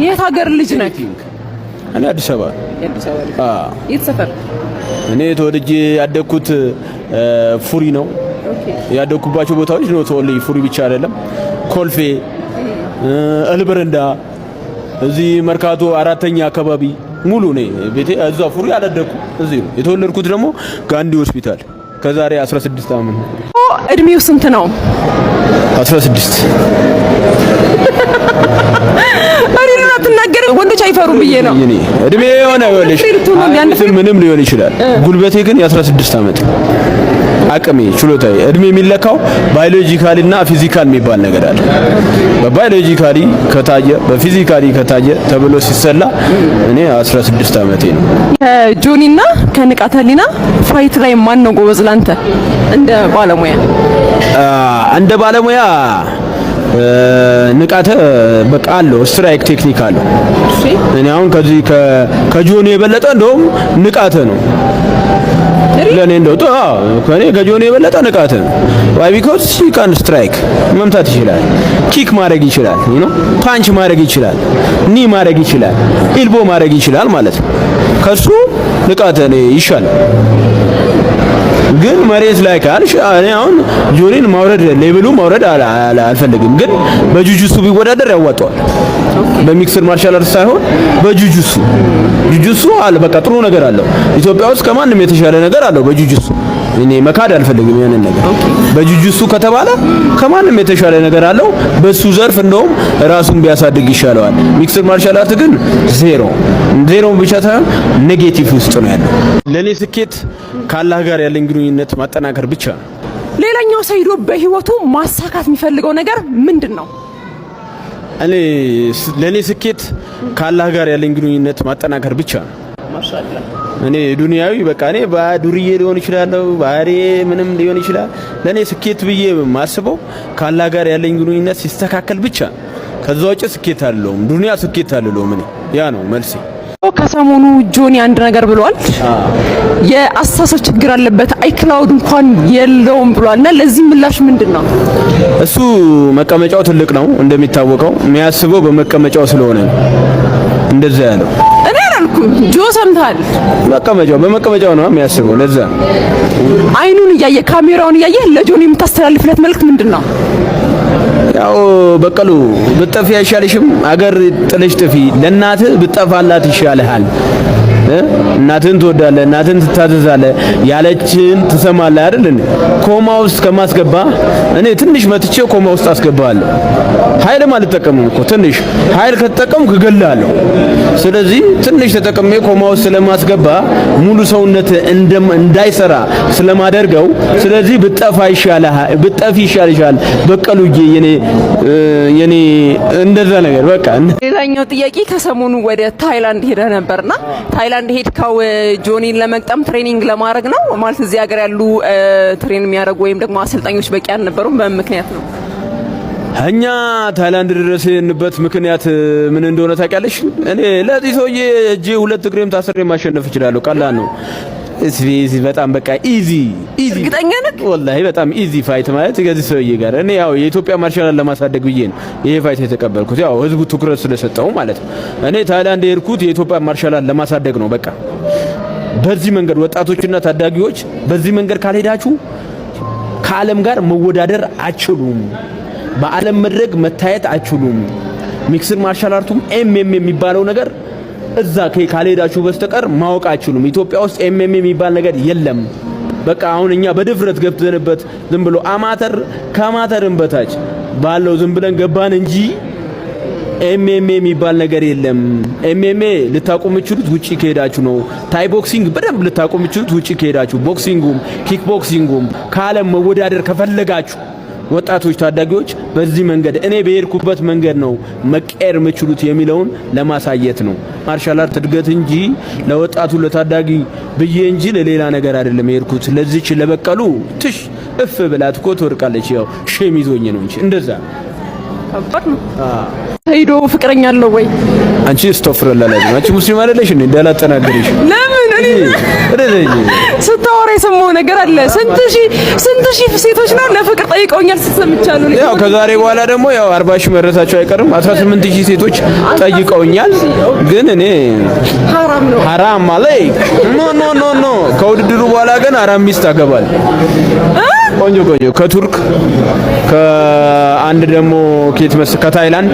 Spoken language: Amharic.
የት ሀገር ልጅ ነህ? እኔ አዲስ አበባ። የት ሰፈር? እኔ ተወልጄ ያደግኩት ፉሪ ነው። ያደግኩባቸው ቦታዎች ነው ተወልጄ ፉሪ ብቻ አይደለም፣ ኮልፌ፣ እልብረንዳ፣ እዚህ መርካቶ አራተኛ አካባቢ ሙሉ ነው ቤቴ። እዛ ፉሪ አላደግኩ፣ እዚህ ነው የተወለድኩት። ደግሞ ጋንዲ ሆስፒታል ከዛሬ 16 ዓመት ነው። እድሜው ስንት ነው? 16 አሪና ተናገረ። ወንዶች አይፈሩም ብዬ ነው። እድሜ የሆነ ይኸውልሽ ምንም ሊሆን ይችላል። ጉልበቴ ግን የ16 ዓመት አቅሜ ችሎታዬ። እድሜ የሚለካው ባዮሎጂካሊ እና ፊዚካል የሚባል ነገር አለ። በባዮሎጂካሊ ከታየ በፊዚካሊ ከታየ ተብሎ ሲሰላ እኔ 16 ዓመቴ ነው። ከጆኒና ከንቃተ ህሊና ፋይት ላይ ማን ነው ጎበዝ ላንተ እንደ ባለሙያ? እንደ ባለሙያ ንቃተ በቃ አለው ስትራይክ ቴክኒክ አለው። እኔ አሁን ከዚህ ከጆኒ የበለጠ እንደውም ንቃተ ነው ለኔ እንደው ከኔ ከጆኒ የበለጠ ንቃተ ነው። ዋይ ቢኮዝ ሂ ካን ስትራይክ መምታት ይችላል፣ ኪክ ማድረግ ይችላል፣ ዩ ኖ ፓንች ማድረግ ይችላል፣ ኒ ማድረግ ይችላል፣ ኢልቦ ማድረግ ይችላል ማለት ነው። ከሱ ንቃተ ነው ይሻላል። ግን መሬት ላይ ካልሽ እኔ አሁን ጆኒን ማውረድ ሌቭሉ ማውረድ አልፈልግም። ግን በጁጁሱ ቢወዳደር ያዋጣዋል። በሚክስድ ማርሻል አርት ሳይሆን በጁጁሱ ጁጁሱ አለ በቃ ጥሩ ነገር አለው። ኢትዮጵያ ውስጥ ከማንም የተሻለ ነገር አለው በጁጁሱ። እኔ መካድ አልፈልግም ያንን ነገር። በጁጁሱ ከተባለ ከማንም የተሻለ ነገር አለው። በሱ ዘርፍ እንደውም ራሱን ቢያሳድግ ይሻለዋል። ሚክስድ ማርሻል አርት ግን ዜሮ ብቻ ሳይሆን ኔጌቲቭ ውስጥ ነው ያለው። ለኔ ስኬት ከአላህ ጋር ያለኝ ግንኙነት ማጠናከር ብቻ ነው። ሌላኛው ሰይዶ በህይወቱ ማሳካት የሚፈልገው ነገር ምንድነው? ለኔ ስኬት ከአላህ ጋር ያለኝ ግንኙነት ማጠናከር ብቻ ነው። ማሻአላህ እኔ ዱንያዊ በቃ እኔ ባዱርዬ ሊሆን ይችላል፣ ባሬ ምንም ሊሆን ይችላል። ለኔ ስኬት ብዬ ማስበው ከአላህ ጋር ያለኝ ግንኙነት ሲስተካከል ብቻ። ከዛ ውጭ ስኬት አለውም ዱንያ ስኬት አለውም። እኔ ያ ነው መልሴ። ከሰሞኑ ጆኒ አንድ ነገር ብሏል። የአስተሳሰብ ችግር አለበት አይክላውድ እንኳን የለውም ብሏልና ለዚህ ምላሽ ምንድነው? እሱ መቀመጫው ትልቅ ነው እንደሚታወቀው፣ የሚያስበው በመቀመጫው ስለሆነ ነው እንደዛ ያለው። እኔ አላልኩም፣ ጆ ሰምታል። በመቀመጫው ነው የሚያስበው። ለዛ አይኑን እያየ ካሜራውን እያየ ለጆኒ የምታስተላልፍለት መልእክት ምንድነው? ያው በቀሉ ብጠፊ አይሻልሽም? አገር ጥለሽ ጥፊ፣ ለእናትህ ብጠፋላት ይሻልሃል። እናትህን ትወዳለህ፣ እናትህን ትታዘዛለህ፣ ያለችን ትሰማለህ አይደል? ኮማ ውስጥ ከማስገባ እኔ ትንሽ መትቼ ኮማ ውስጥ አስገባለሁ። ኃይልም አልተጠቀምም እኮ ትንሽ ኃይል ከተጠቀምኩ እገልሃለሁ። ስለዚህ ትንሽ ተጠቅሜ ኮማ ውስጥ ስለማስገባ ሙሉ ሰውነት እንዳይሰራ ስለማደርገው፣ ስለዚህ ብጠፋ ይሻልሃል፣ ብጠፊ ይሻልሻል በቀሉዬ የኔ እንደዛ ነገር በቃ። ሌላኛው ጥያቄ ከሰሞኑ ወደ ታይላንድ ሄደ ነበርና ታይላንድ ሄድከው ጆኒን ለመቅጠም ትሬኒንግ ለማድረግ ነው ማለት? እዚህ ሀገር ያሉ ትሬን የሚያደርጉ ወይም ደግሞ አሰልጣኞች በቂ አልነበሩም? በምክንያት ነው። እኛ ታይላንድ ድረስ የሄድንበት ምክንያት ምን እንደሆነ ታውቂያለሽ? እኔ ለዚህ ሰውዬ እጄ ሁለት እግሬም ታስሬ ማሸነፍ እችላለሁ። ቀላል ነው። እዚህ በጣም በቃ ኢዚ እርግጠኛ ነህ? ወላሂ በጣም ኢዚ ፋይት ማለት ከዚህ ሰውዬ ጋር እኔ ያው የኢትዮጵያ ማርሻል ለማሳደግ ብዬ ነው ይሄ ፋይት የተቀበልኩት። ያው ህዝቡ ትኩረት ስለሰጠው ማለት ነው። እኔ ታይላንድ የሄድኩት የኢትዮጵያ ማርሻል ለማሳደግ ነው። በቃ በዚህ መንገድ ወጣቶችና ታዳጊዎች በዚህ መንገድ ካልሄዳችሁ ከዓለም ጋር መወዳደር አትችሉም። በዓለም መድረክ መታየት አትችሉም። ሚክስድ ማርሻል አርቱም ኤምኤም የሚባለው ነገር እዛ ካልሄዳችሁ በስተቀር ማወቅ አትችሉም። ኢትዮጵያ ውስጥ ኤምኤም የሚባል ነገር የለም። በቃ አሁን እኛ በድፍረት ገብተንበት ዝም ብሎ አማተር ከአማተርም በታች ባለው ዝም ብለን ገባን እንጂ ኤምኤም የሚባል ነገር የለም። ኤምኤም ልታቆሙ የምትችሉት ውጪ ከሄዳችሁ ነው። ታይ ቦክሲንግ በደንብ ልታቆሙ የምትችሉት ውጪ ከሄዳችሁ፣ ቦክሲንጉም ኪክ ቦክሲንጉም ከዓለም መወዳደር ከፈለጋችሁ ወጣቶች ታዳጊዎች በዚህ መንገድ እኔ በሄድኩበት መንገድ ነው መቀየር የምችሉት የሚለውን ለማሳየት ነው። ማርሻል አርት እድገት እንጂ ለወጣቱ ለታዳጊ ብዬ እንጂ ለሌላ ነገር አይደለም የሄድኩት። ለዚች ለበቀሉ ትሽ እፍ ብላት እኮ ትወርቃለች። ያው ሼም ይዞኝ ነው እንጂ እንደዛ ከባድ ነው። ሰይዶ ፍቅረኛ አለው ወይ? አንቺ ስቶፍረላላችሁ አንቺ ሙስሊም አይደለሽ እንዴ? እንዳላጠናገርሽ ለምን ስታወራ የሰማው ነገር አለ። ስንት ሺህ ሴቶች ነው ለፍቅር ጠይቀውኛል ስትሰምቻለሁ። ያው ከዛሬ በኋላ ደግሞ ያው 40 ሺህ መድረሳቸው አይቀርም። 18 ሺህ ሴቶች ጠይቀውኛል። ግን እኔ ሐራም ማለት ኖ ከውድድሩ በኋላ ግን 4 ሚስት አገባል። ቆንጆ ከቱርክ ከአንድ ደግሞ ከታይላንድ